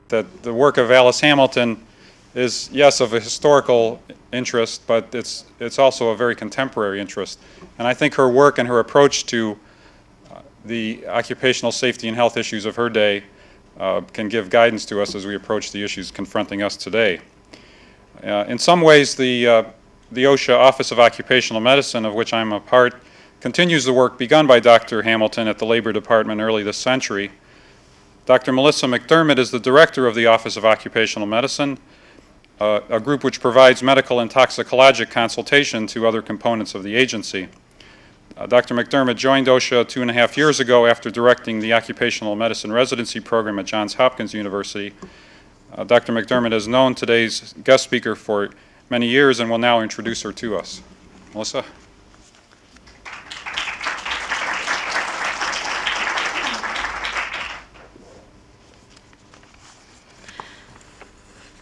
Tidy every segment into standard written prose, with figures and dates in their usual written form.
that the work of Alice Hamilton is, yes, of a historical interest, but it's also a very contemporary interest. And I think her work and her approach to the occupational safety and health issues of her day can give guidance to us as we approach the issues confronting us today. In some ways, the OSHA Office of Occupational Medicine, of which I'm a part, continues the work begun by Dr. Hamilton at the Labor Department early this century. Dr. Melissa McDermott is the director of the Office of Occupational Medicine, a group which provides medical and toxicologic consultation to other components of the agency. Dr. McDermott joined OSHA 2.5 years ago after directing the Occupational Medicine Residency Program at Johns Hopkins University. Dr. McDermott is known today's guest speaker for many years and will now introduce her to us. Melissa?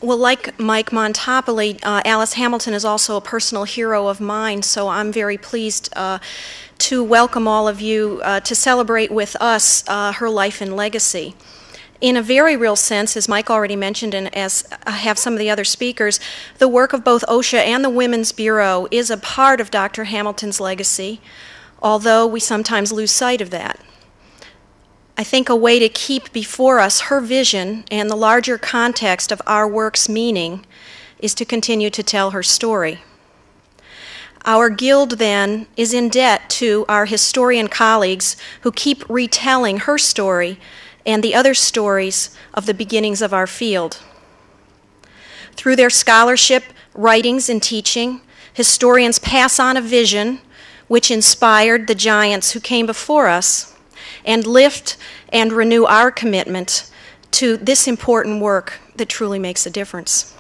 Well, like Mike Montopoli, Alice Hamilton is also a personal hero of mine, so I'm very pleased to welcome all of you to celebrate with us her life and legacy. In a very real sense, as Mike already mentioned and as have some of the other speakers, the work of both OSHA and the Women's Bureau is a part of Dr. Hamilton's legacy, although we sometimes lose sight of that. I think a way to keep before us her vision and the larger context of our work's meaning is to continue to tell her story. Our guild, then, is in debt to our historian colleagues who keep retelling her story and the other stories of the beginnings of our field. Through their scholarship, writings, and teaching, historians pass on a vision which inspired the giants who came before us and lift and renew our commitment to this important work that truly makes a difference.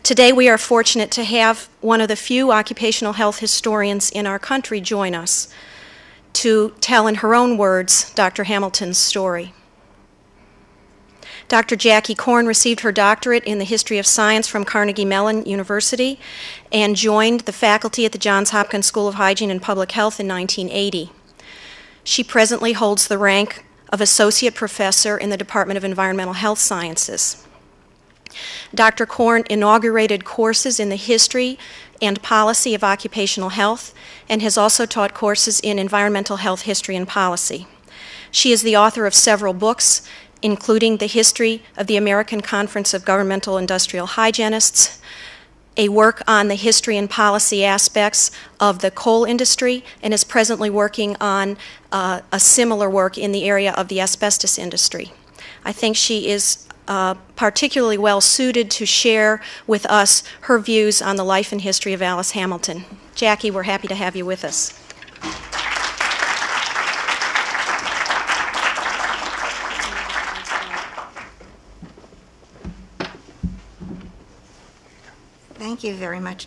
Today we are fortunate to have one of the few occupational health historians in our country join us to tell in her own words Dr. Hamilton's story. Dr. Jackie Korn received her doctorate in the history of science from Carnegie Mellon University and joined the faculty at the Johns Hopkins School of Hygiene and Public Health in 1980. She presently holds the rank of Associate Professor in the Department of Environmental Health Sciences. Dr. Korn inaugurated courses in the history and policy of occupational health and has also taught courses in environmental health history and policy. She is the author of several books, including The History of the American Conference of Governmental Industrial Hygienists, a work on the history and policy aspects of the coal industry, and is presently working on a similar work in the area of the asbestos industry. I think she is particularly well suited to share with us her views on the life and history of Alice Hamilton. Jackie, we're happy to have you with us. Thank you very much.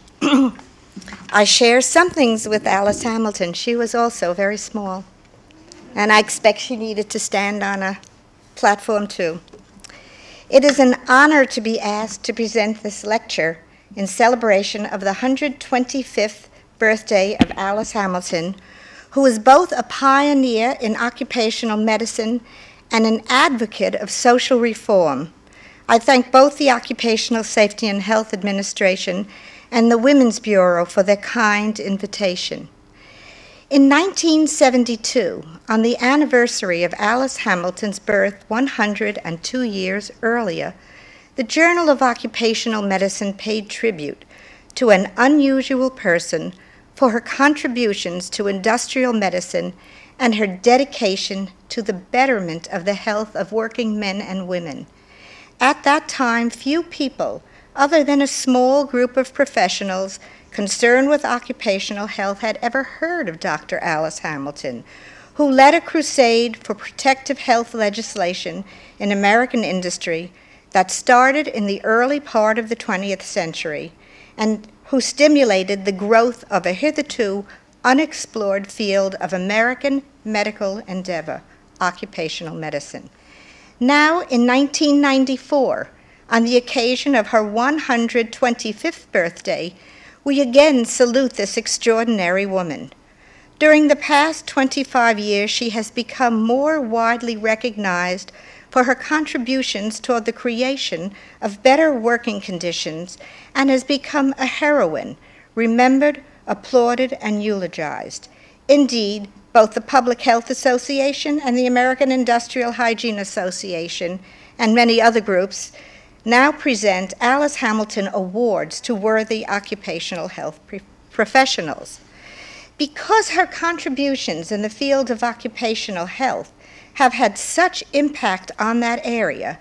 I share some things with Alice Hamilton. She was also very small, and I expect she needed to stand on a platform too. It is an honor to be asked to present this lecture in celebration of the 125th birthday of Alice Hamilton, who was both a pioneer in occupational medicine and an advocate of social reform. I thank both the Occupational Safety and Health Administration and the Women's Bureau for their kind invitation. In 1972, on the anniversary of Alice Hamilton's birth 102 years earlier, the Journal of Occupational Medicine paid tribute to an unusual person for her contributions to industrial medicine and her dedication to the betterment of the health of working men and women. At that time, few people, other than a small group of professionals concerned with occupational health, had ever heard of Dr. Alice Hamilton, who led a crusade for protective health legislation in American industry that started in the early part of the 20th century and who stimulated the growth of a hitherto unexplored field of American medical endeavor, occupational medicine. Now, in 1994, on the occasion of her 125th birthday, we again salute this extraordinary woman. During the past 25 years, she has become more widely recognized for her contributions toward the creation of better working conditions and has become a heroine, remembered, applauded, and eulogized. Indeed, both the Public Health Association and the American Industrial Hygiene Association and many other groups now present Alice Hamilton Awards to worthy occupational health professionals. Because her contributions in the field of occupational health have had such impact on that area,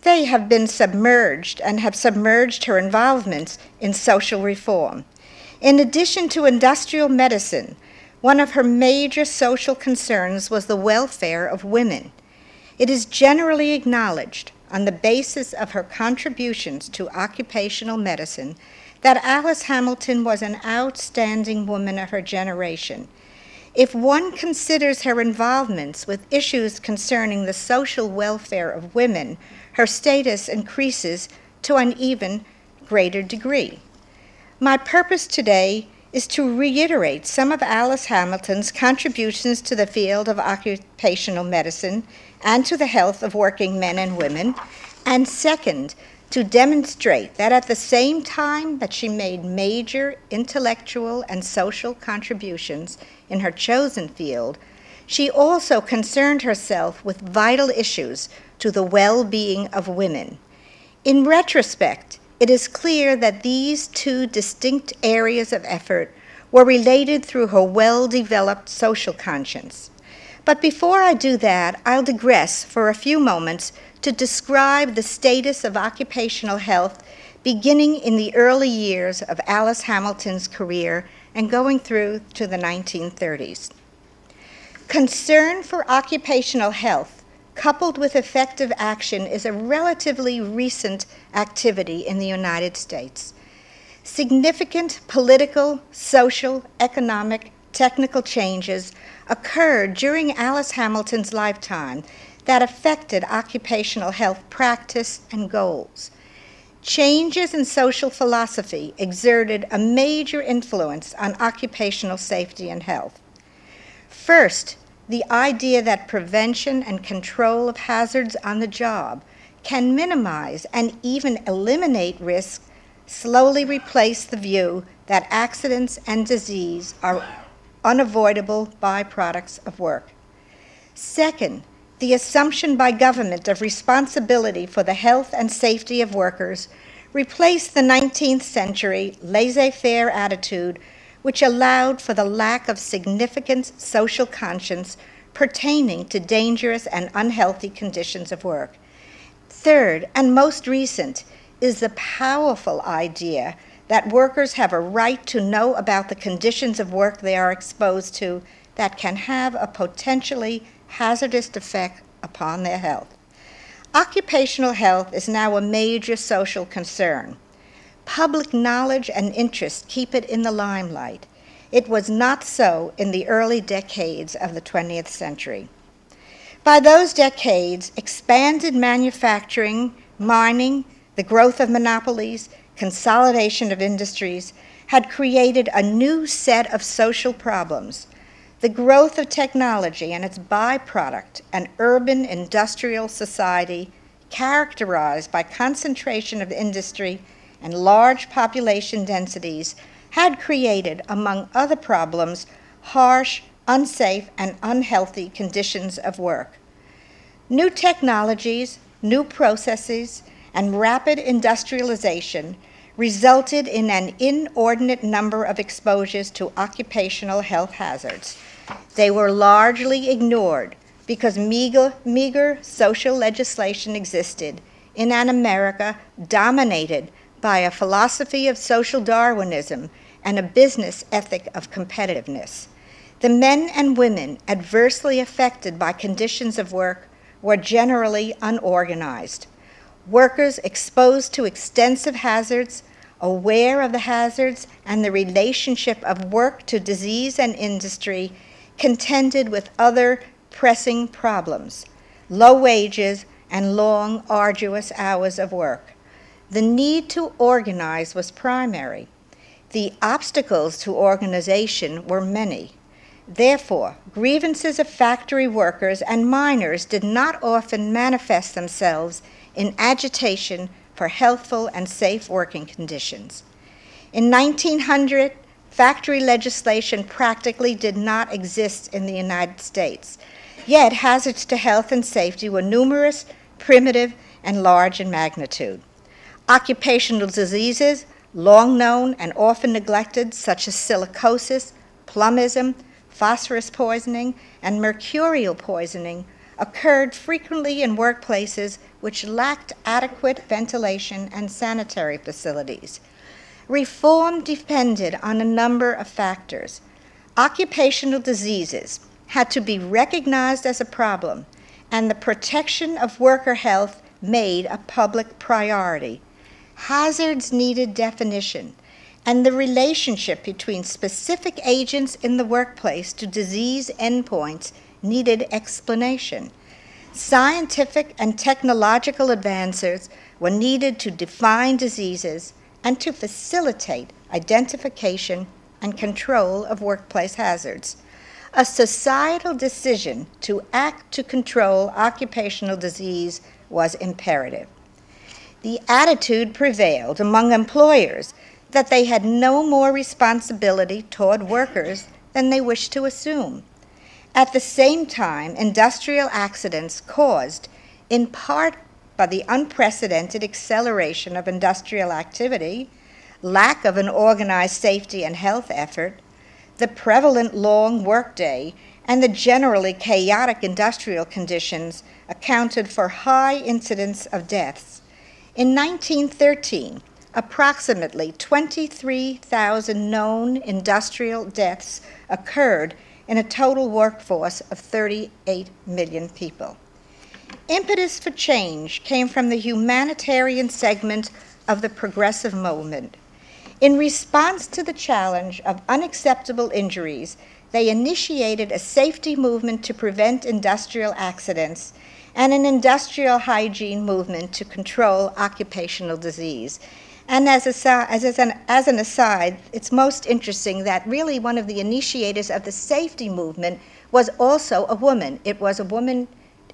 they have been submerged and have submerged her involvements in social reform. In addition to industrial medicine, one of her major social concerns was the welfare of women. It is generally acknowledged on the basis of her contributions to occupational medicine that Alice Hamilton was an outstanding woman of her generation. If one considers her involvements with issues concerning the social welfare of women, her status increases to an even greater degree. My purpose today is to reiterate some of Alice Hamilton's contributions to the field of occupational medicine and to the health of working men and women, and second, to demonstrate that at the same time that she made major intellectual and social contributions in her chosen field, she also concerned herself with vital issues to the well-being of women. In retrospect, it is clear that these two distinct areas of effort were related through her well-developed social conscience. But before I do that, I'll digress for a few moments to describe the status of occupational health beginning in the early years of Alice Hamilton's career and going through to the 1930s. Concern for occupational health, coupled with effective action, is a relatively recent activity in the United States. Significant political, social, economic, technical changes occurred during Alice Hamilton's lifetime that affected occupational health practice and goals. Changes in social philosophy exerted a major influence on occupational safety and health. First, the idea that prevention and control of hazards on the job can minimize and even eliminate risk slowly replaced the view that accidents and disease are unavoidable byproducts of work. Second, the assumption by government of responsibility for the health and safety of workers replaced the 19th century laissez-faire attitude which allowed for the lack of significant social conscience pertaining to dangerous and unhealthy conditions of work. Third, and most recent, is the powerful idea that workers have a right to know about the conditions of work they are exposed to that can have a potentially hazardous effect upon their health. Occupational health is now a major social concern. Public knowledge and interest keep it in the limelight. It was not so in the early decades of the 20th century. By those decades, expanded manufacturing, mining, the growth of monopolies, consolidation of industries had created a new set of social problems. The growth of technology and its byproduct, an urban industrial society characterized by concentration of industry and large population densities, had created, among other problems, harsh, unsafe, and unhealthy conditions of work. New technologies, new processes, and rapid industrialization resulted in an inordinate number of exposures to occupational health hazards. They were largely ignored because meager social legislation existed in an America dominated by a philosophy of social Darwinism and a business ethic of competitiveness. The men and women adversely affected by conditions of work were generally unorganized. Workers exposed to extensive hazards, aware of the hazards and the relationship of work to disease and industry, contended with other pressing problems, low wages and long, arduous hours of work. The need to organize was primary. The obstacles to organization were many. Therefore, grievances of factory workers and miners did not often manifest themselves in agitation for healthful and safe working conditions. In 1900, factory legislation practically did not exist in the United States, yet hazards to health and safety were numerous, primitive, and large in magnitude. Occupational diseases, long known and often neglected, such as silicosis, plumbism, phosphorus poisoning, and mercurial poisoning, occurred frequently in workplaces which lacked adequate ventilation and sanitary facilities. Reform depended on a number of factors. Occupational diseases had to be recognized as a problem, and the protection of worker health made a public priority. Hazards needed definition, and the relationship between specific agents in the workplace to disease endpoints needed explanation. Scientific and technological advances were needed to define diseases and to facilitate identification and control of workplace hazards. A societal decision to act to control occupational disease was imperative. The attitude prevailed among employers that they had no more responsibility toward workers than they wished to assume. At the same time, industrial accidents caused, in part by the unprecedented acceleration of industrial activity, lack of an organized safety and health effort, the prevalent long workday, and the generally chaotic industrial conditions accounted for high incidence of deaths. In 1913, approximately 23,000 known industrial deaths occurred in a total workforce of 38 million people. Impetus for change came from the humanitarian segment of the progressive movement. In response to the challenge of unacceptable injuries, they initiated a safety movement to prevent industrial accidents and an industrial hygiene movement to control occupational disease. And as an aside, it's most interesting that really one of the initiators of the safety movement was also a woman.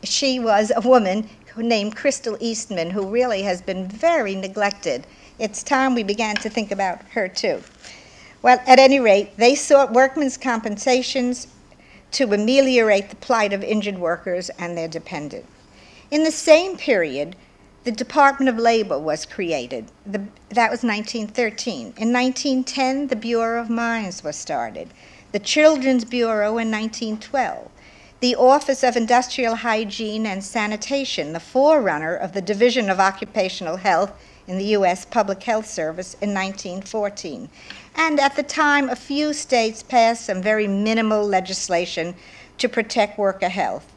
She was a woman named Crystal Eastman, who really has been very neglected. It's time we began to think about her too. Well, at any rate, they sought workmen's compensations to ameliorate the plight of injured workers and their dependents. In the same period, the Department of Labor was created. That was 1913. In 1910, the Bureau of Mines was started. The Children's Bureau in 1912. The Office of Industrial Hygiene and Sanitation, the forerunner of the Division of Occupational Health in the U.S. Public Health Service, in 1914. And at the time, a few states passed some very minimal legislation to protect worker health.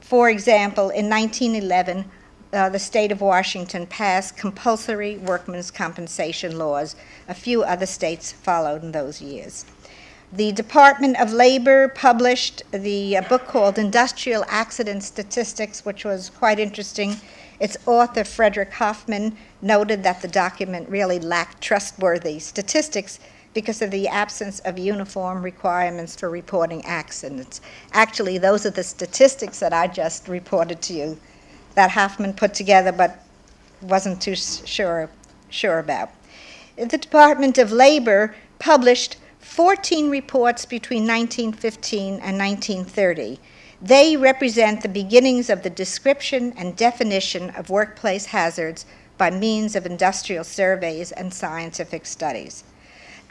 For example, in 1911, the state of Washington passed compulsory workmen's compensation laws. A few other states followed in those years. The Department of Labor published the book called Industrial Accident Statistics, which was quite interesting. Its author, Frederick Hoffman, noted that the document really lacked trustworthy statistics because of the absence of uniform requirements for reporting accidents. Actually, those are the statistics that I just reported to you that Hoffman put together but wasn't too sure about. The Department of Labor published 14 reports between 1915 and 1930. They represent the beginnings of the description and definition of workplace hazards by means of industrial surveys and scientific studies.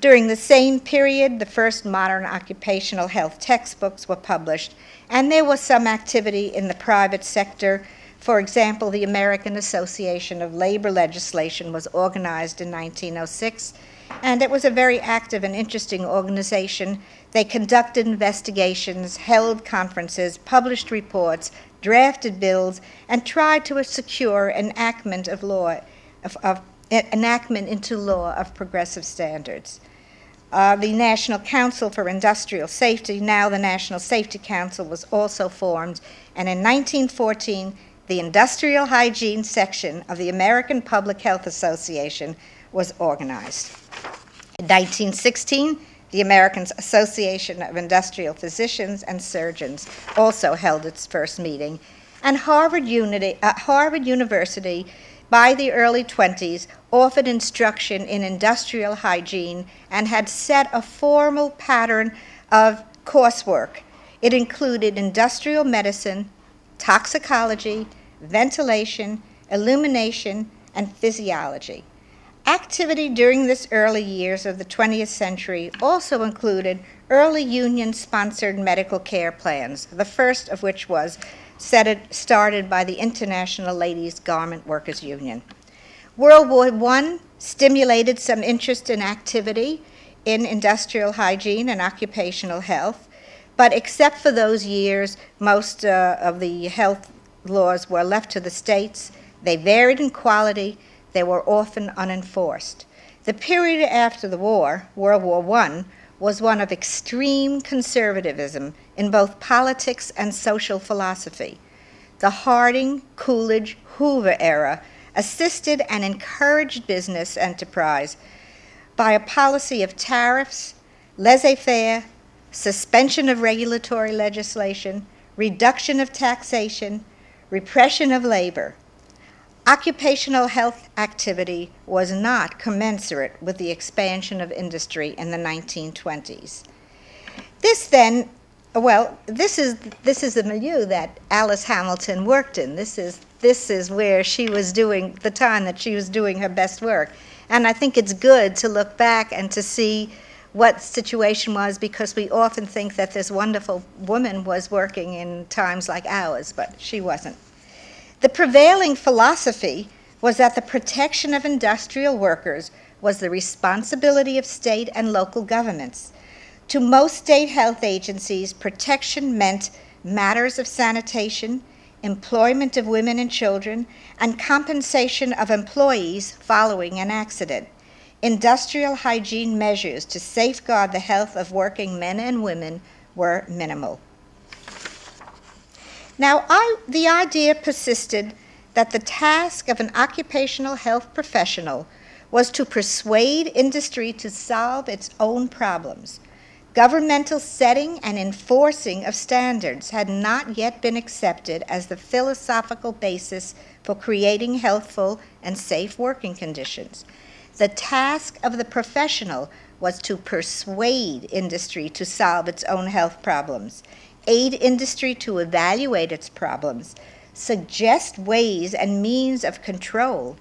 During the same period, the first modern occupational health textbooks were published, and there was some activity in the private sector. For example, the American Association of Labor Legislation was organized in 1906, and it was a very active and interesting organization. They conducted investigations, held conferences, published reports, drafted bills, and tried to secure enactment into law of progressive standards. The National Council for Industrial Safety, now the National Safety Council, was also formed, and in 1914, the Industrial Hygiene Section of the American Public Health Association was organized. In 1916, The American Association of Industrial Physicians and Surgeons also held its first meeting, and Harvard University, by the early 20s, offered instruction in industrial hygiene and had set a formal pattern of coursework. It included industrial medicine, toxicology, ventilation, illumination, and physiology. Activity during this early years of the 20th century also included early union-sponsored medical care plans, the first of which was started by the International Ladies Garment Workers Union. World War I stimulated some interest in activity in industrial hygiene and occupational health, but except for those years, most of the health laws were left to the states. They varied in quality. They were often unenforced. The period after the war, World War I, was one of extreme conservatism in both politics and social philosophy. The Harding, Coolidge, Hoover era assisted and encouraged business enterprise by a policy of tariffs, laissez-faire, suspension of regulatory legislation, reduction of taxation, repression of labor. Occupational health activity was not commensurate with the expansion of industry in the 1920s. This then, well, this is the milieu that Alice Hamilton worked in. This is where she was doing, the time that she was doing her best work. And I think it's good to look back and to see what the situation was, because we often think that this wonderful woman was working in times like ours, but she wasn't. The prevailing philosophy was that the protection of industrial workers was the responsibility of state and local governments. To most state health agencies, protection meant matters of sanitation, employment of women and children, and compensation of employees following an accident. Industrial hygiene measures to safeguard the health of working men and women were minimal. Now, the idea persisted that the task of an occupational health professional was to persuade industry to solve its own problems. Governmental setting and enforcing of standards had not yet been accepted as the philosophical basis for creating healthful and safe working conditions. The task of the professional was to persuade industry to solve its own health problems, aid industry to evaluate its problems, suggest ways and means of control,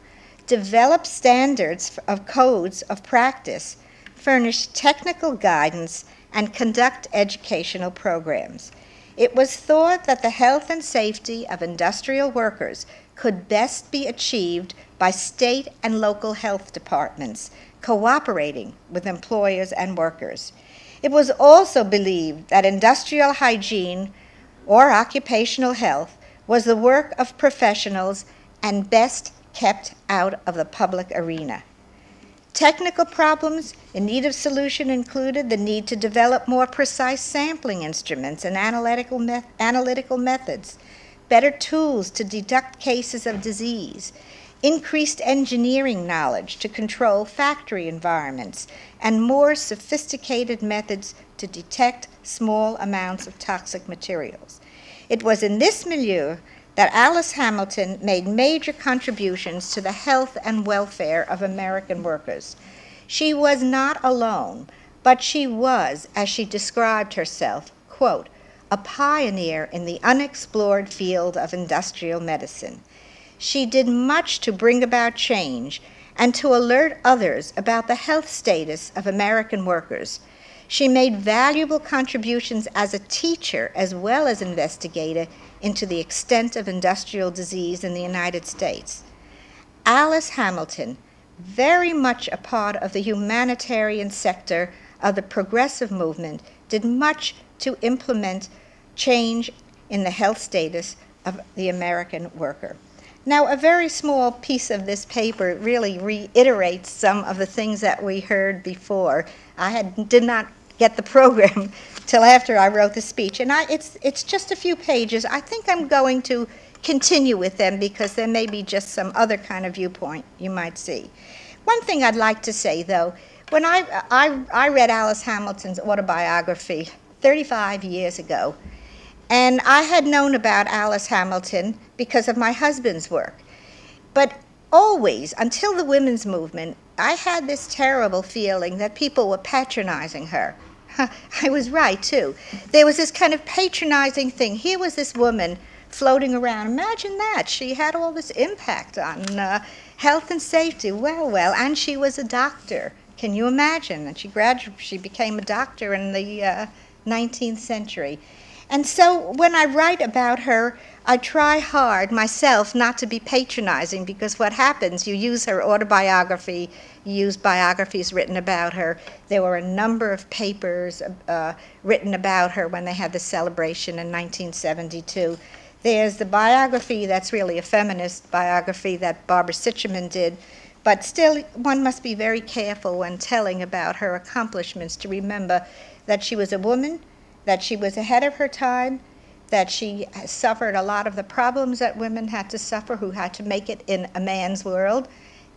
develop standards of codes of practice, furnish technical guidance, and conduct educational programs. It was thought that the health and safety of industrial workers could best be achieved by state and local health departments cooperating with employers and workers. It was also believed that industrial hygiene or occupational health was the work of professionals and best kept out of the public arena. Technical problems in need of solution included the need to develop more precise sampling instruments and analytical methods, better tools to detect cases of disease, increased engineering knowledge to control factory environments, and more sophisticated methods to detect small amounts of toxic materials. It was in this milieu that Alice Hamilton made major contributions to the health and welfare of American workers. She was not alone, but she was, as she described herself, quote, a pioneer in the unexplored field of industrial medicine. She did much to bring about change and to alert others about the health status of American workers. She made valuable contributions as a teacher as well as investigator into the extent of industrial disease in the United States. Alice Hamilton, very much a part of the humanitarian sector of the progressive movement, did much to implement change in the health status of the American worker. Now, a very small piece of this paper really reiterates some of the things that we heard before. I did not get the program till after I wrote the speech, and it's just a few pages. I think I'm going to continue with them because there may be just some other kind of viewpoint you might see. One thing I'd like to say, though, When I read Alice Hamilton's autobiography 35 years ago, and I had known about Alice Hamilton because of my husband's work. But always, until the women's movement, I had this terrible feeling that people were patronizing her. I was right, too. There was this kind of patronizing thing. Here was this woman floating around. Imagine that. She had all this impact on health and safety. Well, and she was a doctor. Can you imagine? And she became a doctor in the 19th century. And so when I write about her, I try hard myself not to be patronizing, because what happens, you use her autobiography, you use biographies written about her. There were a number of papers written about her when they had the celebration in 1972. There's the biography that's really a feminist biography that Barbara Sicherman did, but still one must be very careful when telling about her accomplishments to remember that she was a woman, that she was ahead of her time, that she suffered a lot of the problems that women had to suffer who had to make it in a man's world.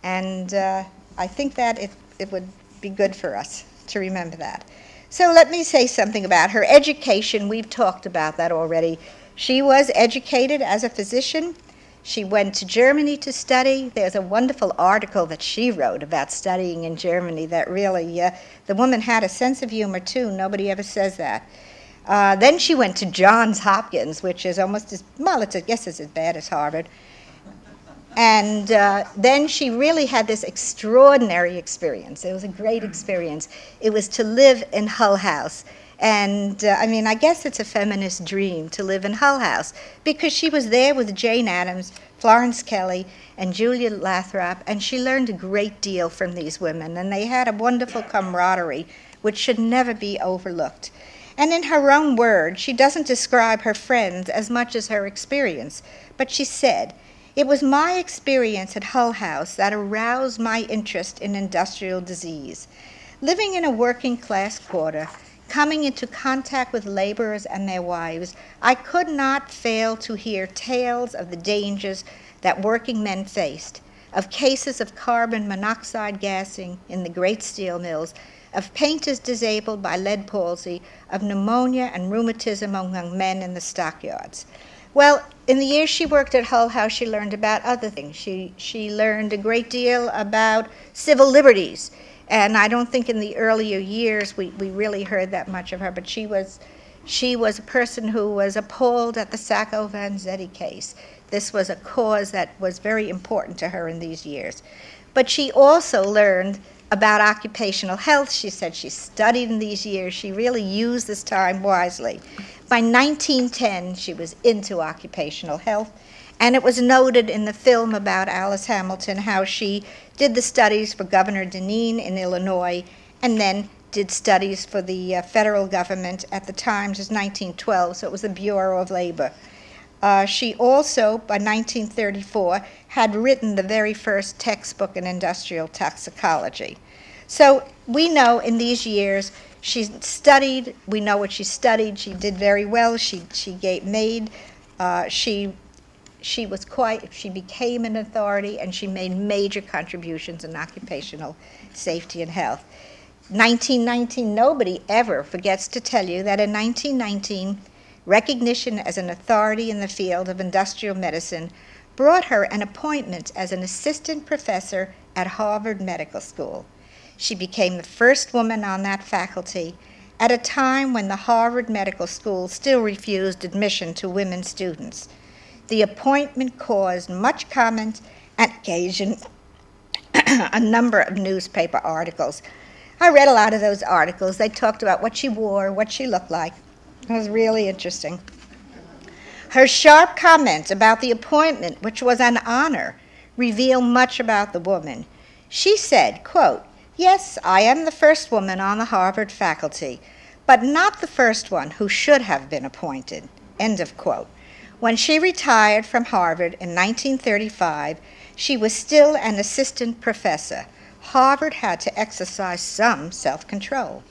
And I think that it would be good for us to remember that. So let me say something about her education. We've talked about that already. She was educated as a physician. She went to Germany to study. There's a wonderful article that she wrote about studying in Germany that really, the woman had a sense of humor too. Nobody ever says that. Then she went to Johns Hopkins, which is almost as, well, I guess it's as bad as Harvard. And then she really had this extraordinary experience. It was a great experience. It was to live in Hull House. And I mean, I guess it's a feminist dream to live in Hull House, because she was there with Jane Addams, Florence Kelley, and Julia Lathrop, and she learned a great deal from these women. And they had a wonderful camaraderie, which should never be overlooked. And in her own words, she doesn't describe her friends as much as her experience, but she said, "It was my experience at Hull House that aroused my interest in industrial disease. Living in a working class quarter, coming into contact with laborers and their wives, I could not fail to hear tales of the dangers that working men faced, of cases of carbon monoxide gassing in the great steel mills, of painters disabled by lead palsy, of pneumonia and rheumatism among men in the stockyards." Well, in the years she worked at Hull House, she learned about other things. She learned a great deal about civil liberties. And I don't think in the earlier years we really heard that much of her, but she was a person who was appalled at the Sacco-Vanzetti case. This was a cause that was very important to her in these years. But she also learned about occupational health. She said she studied in these years. She really used this time wisely. By 1910, she was into occupational health, and it was noted in the film about Alice Hamilton how she did the studies for Governor Dineen in Illinois, and then did studies for the federal government. At the time, it was 1912, so it was the Bureau of Labor. She also, by 1934, had written the very first textbook in industrial toxicology. So we know in these years she studied, we know what she studied, she did very well, she became an authority, and she made major contributions in occupational safety and health. 1919, nobody ever forgets to tell you that in 1919, recognition as an authority in the field of industrial medicine brought her an appointment as an assistant professor at Harvard Medical School. She became the first woman on that faculty at a time when the Harvard Medical School still refused admission to women students. The appointment caused much comment and occasioned a number of newspaper articles. I read a lot of those articles. They talked about what she wore, what she looked like. It was really interesting. Her sharp comments about the appointment, which was an honor, reveal much about the woman. She said, quote, "Yes, I am the first woman on the Harvard faculty, but not the first one who should have been appointed," end of quote. When she retired from Harvard in 1935, she was still an assistant professor. Harvard had to exercise some self-control.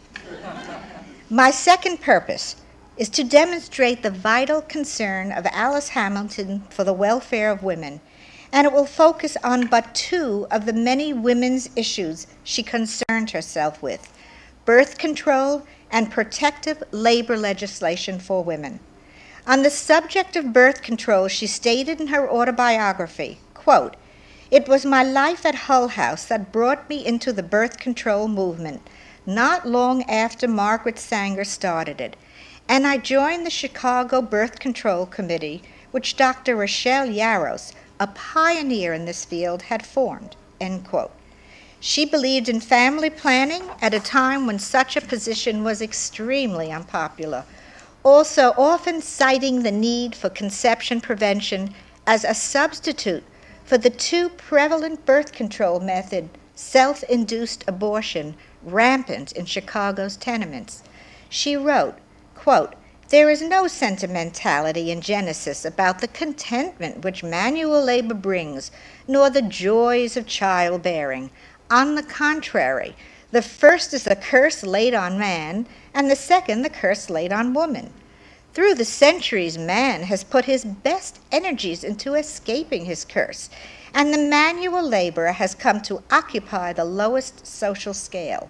My second purpose is to demonstrate the vital concern of Alice Hamilton for the welfare of women, and it will focus on but two of the many women's issues she concerned herself with: birth control and protective labor legislation for women. On the subject of birth control, she stated in her autobiography, quote, "It was my life at Hull House that brought me into the birth control movement, not long after Margaret Sanger started it, and I joined the Chicago Birth Control Committee, which Dr. Rochelle Yaros, a pioneer in this field, had formed," end quote. She believed in family planning at a time when such a position was extremely unpopular, also often citing the need for conception prevention as a substitute for the too prevalent birth control method, self-induced abortion, rampant in Chicago's tenements. She wrote, quote, "There is no sentimentality in Genesis about the contentment which manual labor brings, nor the joys of childbearing. On the contrary, the first is the curse laid on man, and the second the curse laid on woman. Through the centuries, man has put his best energies into escaping his curse, and the manual laborer has come to occupy the lowest social scale.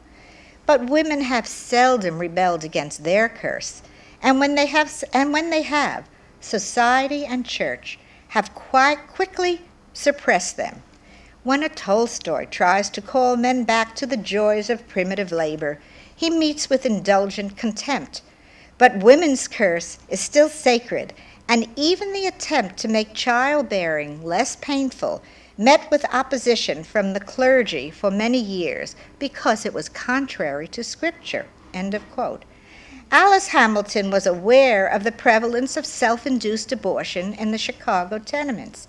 But women have seldom rebelled against their curse, and when they have, society and church have quite quickly suppressed them. When a Tolstoy tries to call men back to the joys of primitive labor, he meets with indulgent contempt. But women's curse is still sacred, and even the attempt to make childbearing less painful met with opposition from the clergy for many years because it was contrary to Scripture," end of quote. Alice Hamilton was aware of the prevalence of self-induced abortion in the Chicago tenements.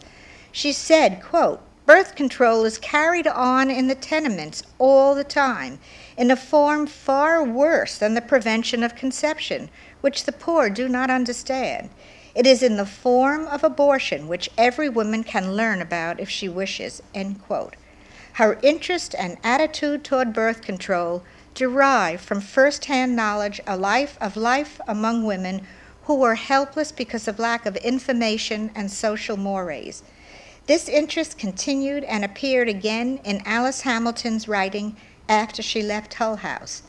She said, quote, "Birth control is carried on in the tenements all the time, in a form far worse than the prevention of conception, which the poor do not understand. It is in the form of abortion, which every woman can learn about if she wishes," end quote. Her interest and attitude toward birth control derived from first-hand knowledge of life among women who were helpless because of lack of information and social mores. This interest continued and appeared again in Alice Hamilton's writing after she left Hull House.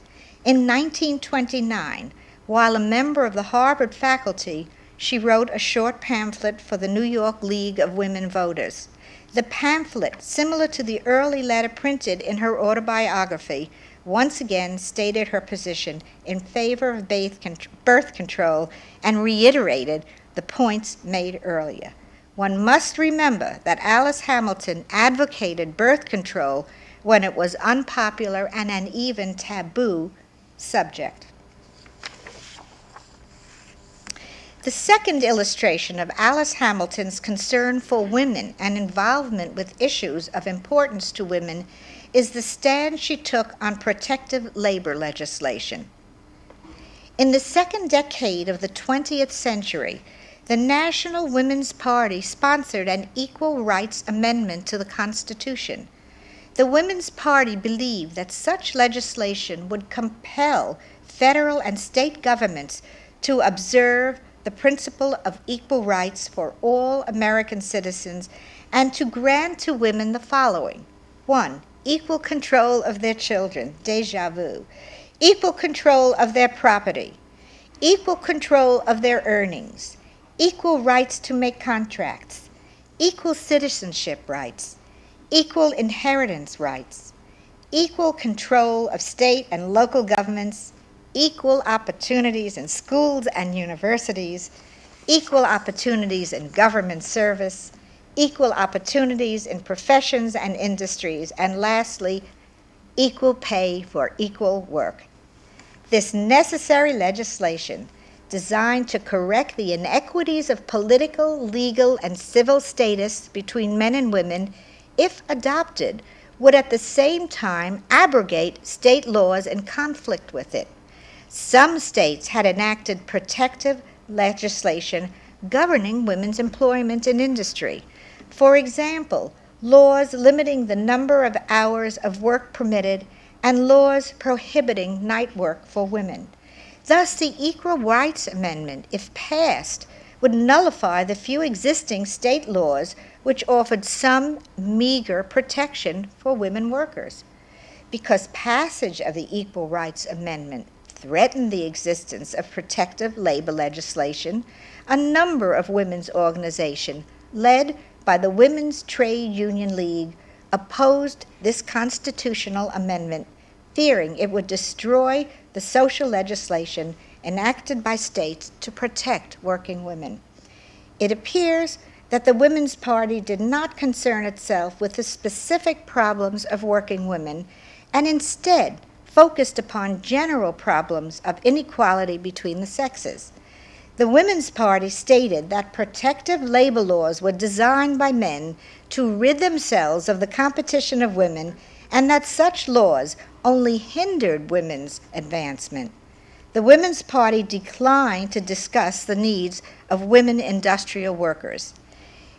In 1929, while a member of the Harvard faculty, she wrote a short pamphlet for the New York League of Women Voters. The pamphlet, similar to the early letter printed in her autobiography, once again stated her position in favor of birth control and reiterated the points made earlier. One must remember that Alice Hamilton advocated birth control when it was unpopular and an even taboo subject. The second illustration of Alice Hamilton's concern for women and involvement with issues of importance to women is the stand she took on protective labor legislation. In the second decade of the 20th century, the National Women's Party sponsored an equal rights amendment to the Constitution. The Women's Party believed that such legislation would compel federal and state governments to observe the principle of equal rights for all American citizens and to grant to women the following: 1. Equal control of their children, déjà vu. Equal control of their property. Equal control of their earnings. Equal rights to make contracts. Equal citizenship rights. Equal inheritance rights. Equal control of state and local governments. Equal opportunities in schools and universities. Equal opportunities in government service. Equal opportunities in professions and industries, and lastly, equal pay for equal work. This necessary legislation, designed to correct the inequities of political, legal, and civil status between men and women, if adopted, would at the same time abrogate state laws in conflict with it. Some states had enacted protective legislation governing women's employment in industry. For example, laws limiting the number of hours of work permitted and laws prohibiting night work for women. Thus, the Equal Rights Amendment, if passed, would nullify the few existing state laws which offered some meager protection for women workers. Because passage of the Equal Rights Amendment threatened the existence of protective labor legislation, a number of women's organizations, led by the Women's Trade Union League, opposed this constitutional amendment, fearing it would destroy the social legislation enacted by states to protect working women. It appears that the Women's Party did not concern itself with the specific problems of working women and instead focused upon general problems of inequality between the sexes. The Women's Party stated that protective labor laws were designed by men to rid themselves of the competition of women and that such laws only hindered women's advancement. The Women's Party declined to discuss the needs of women industrial workers.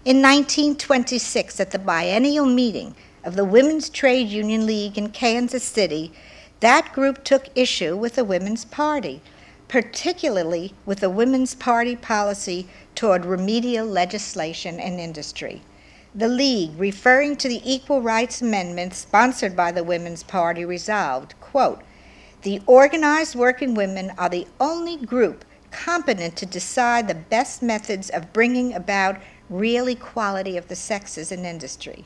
In 1926, at the biennial meeting of the Women's Trade Union League in Kansas City, that group took issue with the Women's Party, particularly with the Women's Party policy toward remedial legislation and industry. The League, referring to the Equal Rights Amendment sponsored by the Women's Party, resolved, quote, "The organized working women are the only group competent to decide the best methods of bringing about real equality of the sexes in industry.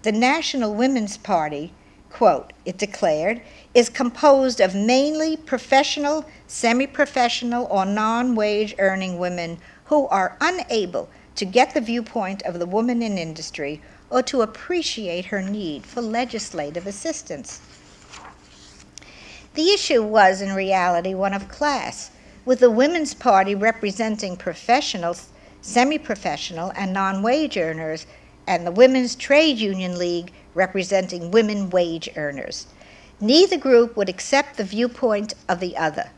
The National Women's Party," quote, it declared, "is composed of mainly professional, semi-professional, or non-wage earning women who are unable to get the viewpoint of the woman in industry or to appreciate her need for legislative assistance." The issue was, in reality, one of class, with the Women's Party representing professional, semi-professional, and non-wage earners, and the Women's Trade Union League representing women wage earners. Neither group would accept the viewpoint of the other.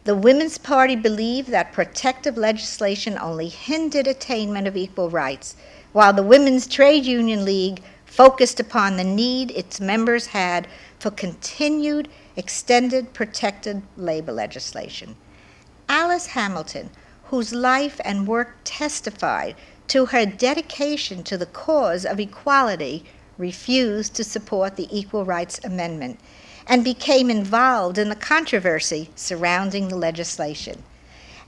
The Women's Party believed that protective legislation only hindered attainment of equal rights, while the Women's Trade Union League focused upon the need its members had for continued, extended, protected labor legislation. Alice Hamilton, whose life and work testified to her dedication to the cause of equality, refused to support the Equal Rights Amendment and became involved in the controversy surrounding the legislation.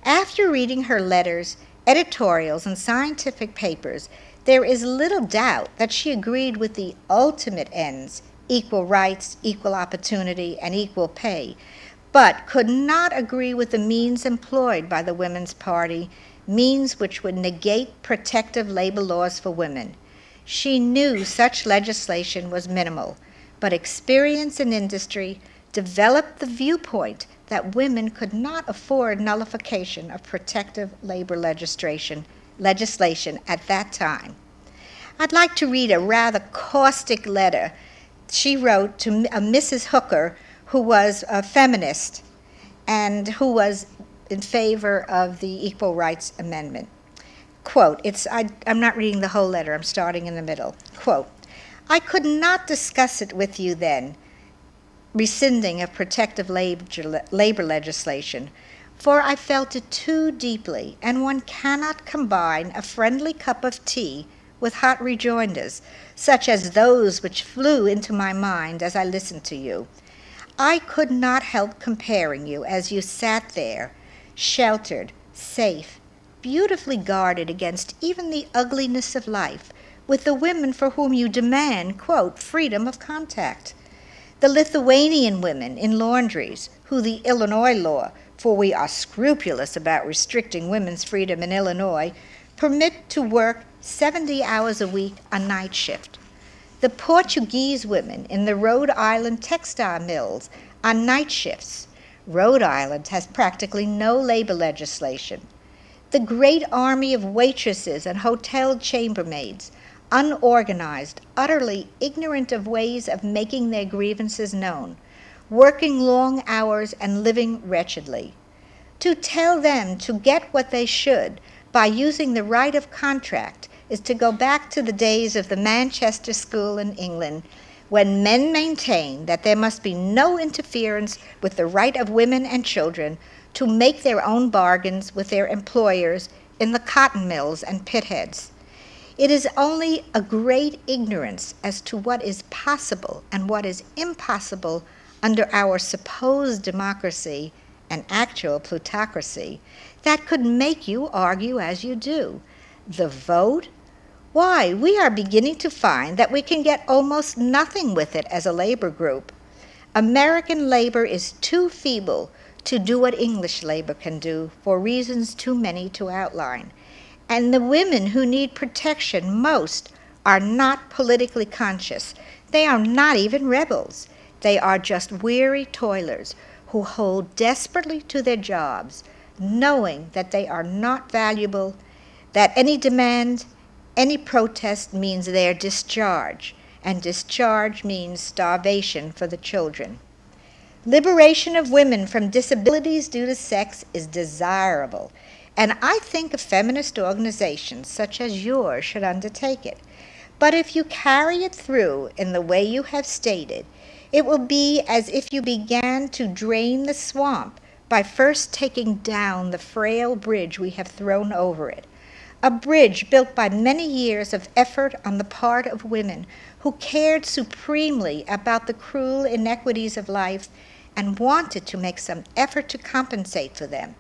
After reading her letters, editorials, and scientific papers, there is little doubt that she agreed with the ultimate ends, equal rights, equal opportunity, and equal pay, but could not agree with the means employed by the Women's Party, means which would negate protective labor laws for women. She knew such legislation was minimal, but experience in industry developed the viewpoint that women could not afford nullification of protective labor legislation at that time. I'd like to read a rather caustic letter she wrote to Mrs. Hooker, who was a feminist and who was in favor of the Equal Rights Amendment. Quote, I'm not reading the whole letter, I'm starting in the middle. Quote, "I could not discuss it with you then, rescinding of protective labor legislation, for I felt it too deeply, and one cannot combine a friendly cup of tea with hot rejoinders, such as those which flew into my mind as I listened to you. I could not help comparing you as you sat there, sheltered, safe, beautifully guarded against even the ugliness of life, with the women for whom you demand, quote, freedom of contact. The Lithuanian women in laundries, who the Illinois law, for we are scrupulous about restricting women's freedom in Illinois, permit to work 70 hours a week a night shift. The Portuguese women in the Rhode Island textile mills on night shifts. Rhode Island has practically no labor legislation. The great army of waitresses and hotel chambermaids, unorganized, utterly ignorant of ways of making their grievances known, working long hours and living wretchedly. To tell them to get what they should by using the right of contract is to go back to the days of the Manchester School in England, when men maintained that there must be no interference with the right of women and children to make their own bargains with their employers in the cotton mills and pitheads. It is only a great ignorance as to what is possible and what is impossible under our supposed democracy and actual plutocracy that could make you argue as you do. The vote? Why, we are beginning to find that we can get almost nothing with it as a labor group. American labor is too feeble to do what English labor can do for reasons too many to outline. And the women who need protection most are not politically conscious. They are not even rebels. They are just weary toilers who hold desperately to their jobs, knowing that they are not valuable, that any demand, any protest means their discharge, and discharge means starvation for the children. Liberation of women from disabilities due to sex is desirable, and I think a feminist organization such as yours should undertake it. But if you carry it through in the way you have stated, it will be as if you began to drain the swamp by first taking down the frail bridge we have thrown over it. A bridge built by many years of effort on the part of women who cared supremely about the cruel inequities of life and wanted to make some effort to compensate for them.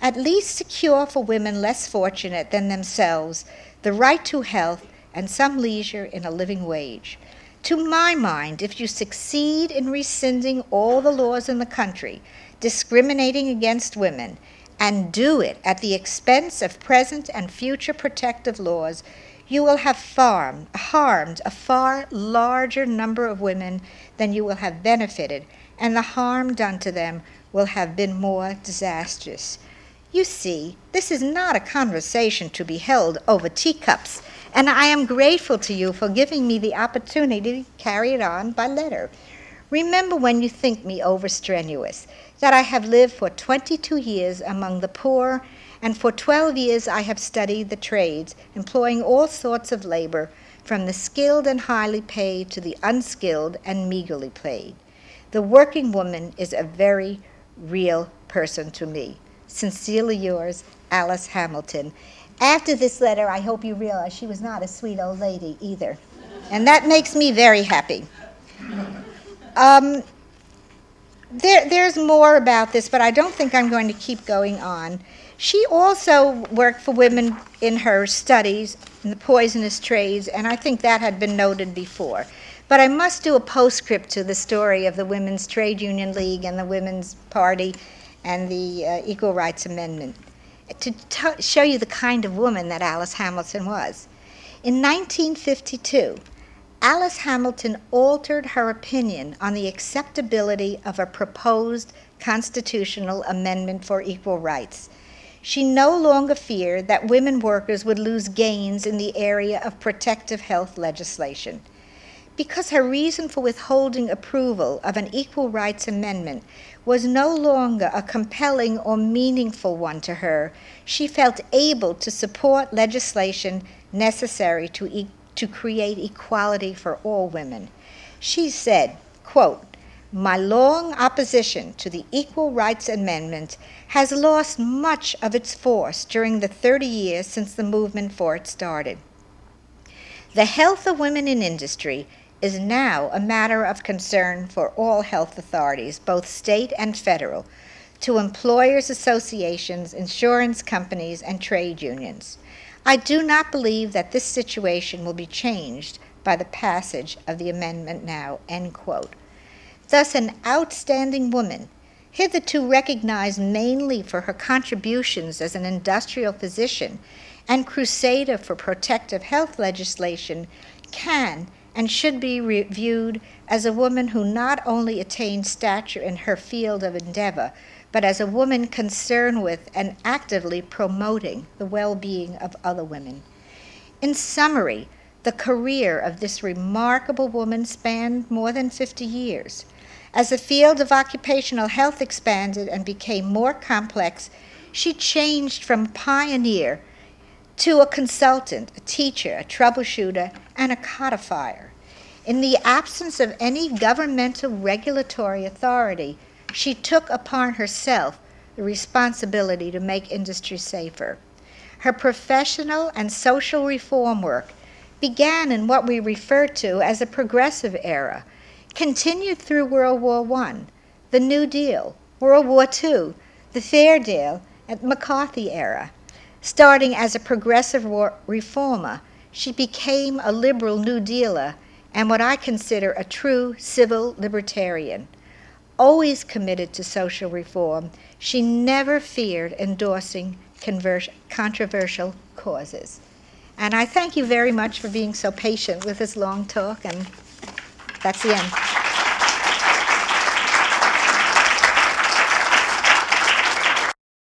At least secure for women less fortunate than themselves the right to health and some leisure in a living wage. To my mind, if you succeed in rescinding all the laws in the country discriminating against women, and do it at the expense of present and future protective laws, you will have harmed a far larger number of women than you will have benefited, and the harm done to them will have been more disastrous. You see, this is not a conversation to be held over teacups, and I am grateful to you for giving me the opportunity to carry it on by letter. Remember when you think me overstrenuous, that I have lived for 22 years among the poor, and for 12 years I have studied the trades, employing all sorts of labor, from the skilled and highly paid to the unskilled and meagerly paid. The working woman is a very real person to me. Sincerely yours, Alice Hamilton. After this letter, I hope you realize she was not a sweet old lady either. And that makes me very happy. There's more about this, but I don't think I'm going to keep going on. She also worked for women in her studies in the poisonous trades, and I think that had been noted before. But I must do a postscript to the story of the Women's Trade Union League and the Women's Party and the Equal Rights Amendment to show you the kind of woman that Alice Hamilton was. In 1952, Alice Hamilton altered her opinion on the acceptability of a proposed constitutional amendment for equal rights. She no longer feared that women workers would lose gains in the area of protective health legislation. Because her reason for withholding approval of an equal rights amendment was no longer a compelling or meaningful one to her, she felt able to support legislation necessary to create equality for all women. She said, quote, "My long opposition to the Equal Rights Amendment has lost much of its force during the 30 years since the movement for it started. The health of women in industry is now a matter of concern for all health authorities, both state and federal, to employers' associations, insurance companies, and trade unions. I do not believe that this situation will be changed by the passage of the amendment now," end quote. Thus, an outstanding woman, hitherto recognized mainly for her contributions as an industrial physician and crusader for protective health legislation, can and should be viewed as a woman who not only attained stature in her field of endeavor, but as a woman concerned with and actively promoting the well-being of other women. In summary, the career of this remarkable woman spanned more than 50 years. As the field of occupational health expanded and became more complex, she changed from pioneer to a consultant, a teacher, a troubleshooter, and a codifier. In the absence of any governmental regulatory authority, she took upon herself the responsibility to make industry safer. Her professional and social reform work began in what we refer to as a progressive era, continued through World War I, the New Deal, World War II, the Fair Deal, and McCarthy era. Starting as a progressive reformer, she became a liberal New Dealer and what I consider a true civil libertarian. Always committed to social reform, she never feared endorsing controversial causes. And I thank you very much for being so patient with this long talk, and that's the end.